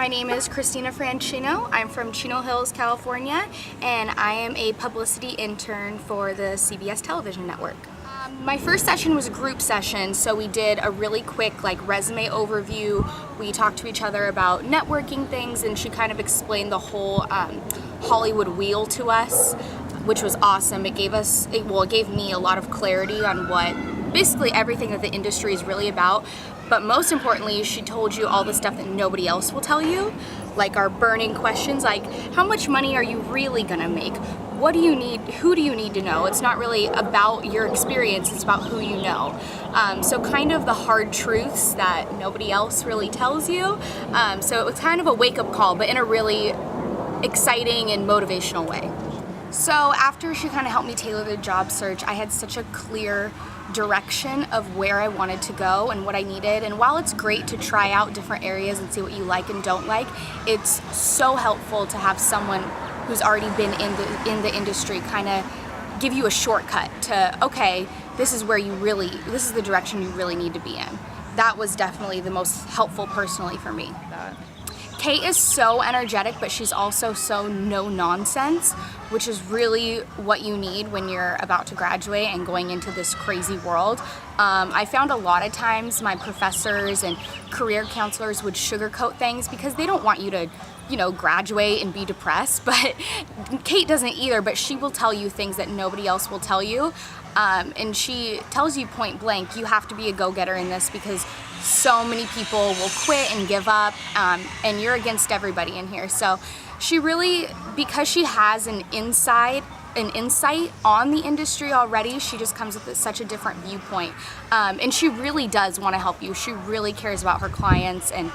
My name is Krystina Franchino. I'm from Chino Hills, California, and I am a publicity intern for the CBS television network. My first session was a group session, so we did a really quick resume overview. We talked to each other about networking things, and she kind of explained the whole Hollywood wheel to us, which was awesome. It gave me a lot of clarity on what basically everything that the industry is really about. But most importantly, she told you all the stuff that nobody else will tell you, like our burning questions, like how much money are you really gonna make? What do you need? Who do you need to know? It's not really about your experience, it's about who you know. So kind of the hard truths that nobody else really tells you. So it was kind of a wake-up call, but in a really exciting and motivational way. So after she kind of helped me tailor the job search, I had such a clear direction of where I wanted to go and what I needed. And while it's great to try out different areas and see what you like and don't like, it's so helpful to have someone who's already been in the industry kind of give you a shortcut to, okay, this is the direction you really need to be in. That was definitely the most helpful personally for me. Kate is so energetic, but she's also so no nonsense, which is really what you need when you're about to graduate and going into this crazy world. I found a lot of times my professors and career counselors would sugarcoat things because they don't want you to, graduate and be depressed, but Kate doesn't either, but she will tell you things that nobody else will tell you. And she tells you point blank, you have to be a go-getter in this because so many people will quit and give up, and you're against everybody in here. So she really, because she has an insight on the industry already, she just comes with such a different viewpoint. And she really does want to help you. She really cares about her clients, and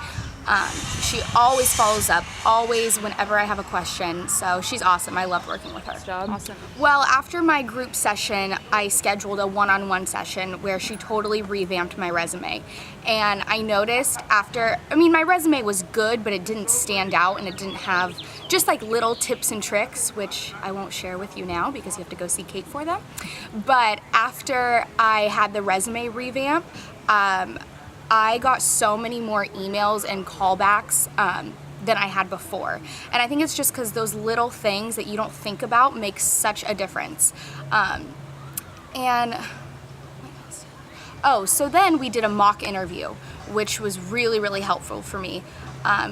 she always follows up, always whenever I have a question. So she's awesome. I love working with her. Awesome. Well, after my group session, I scheduled a one-on-one session where she totally revamped my resume. And I noticed my resume was good, but it didn't stand out, and it didn't have just little tips and tricks, which I won't share with you now because you have to go see Kate for them. But after I had the resume revamp, I got so many more emails and callbacks than I had before. And I think it's just because those little things that you don't think about make such a difference. So then we did a mock interview, which was really, really helpful for me.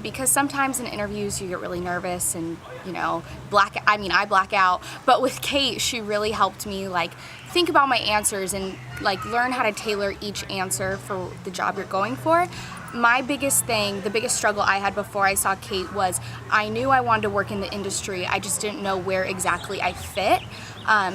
Because sometimes in interviews you get really nervous and, I black out. But with Kate, she really helped me think about my answers and learn how to tailor each answer for the job you're going for. My biggest thing, the biggest struggle I had before I saw Kate was I knew I wanted to work in the industry. I just didn't know where exactly I fit.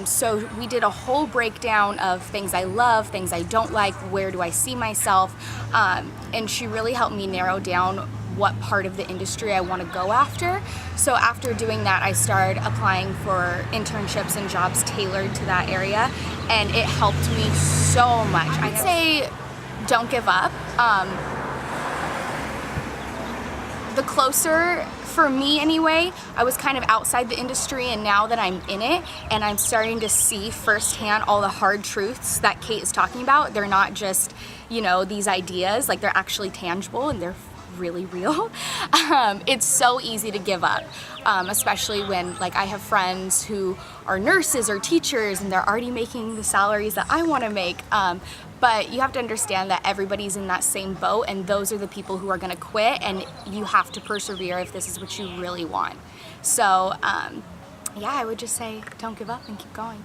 So we did a whole breakdown of things I love, things I don't like, where do I see myself, and she really helped me narrow down what part of the industry I want to go after. So after doing that, I started applying for internships and jobs tailored to that area, and it helped me so much. I'd say don't give up. The closer, for me anyway, I was kind of outside the industry, and now that I'm in it and I'm starting to see firsthand all the hard truths that Kate is talking about, they're not just, these ideas, they're actually tangible and they're really real. It's so easy to give up, especially when I have friends who are nurses or teachers and they're already making the salaries that I want to make. But you have to understand that everybody's in that same boat, and those are the people who are going to quit, and you have to persevere if this is what you really want. So, I would just say don't give up and keep going.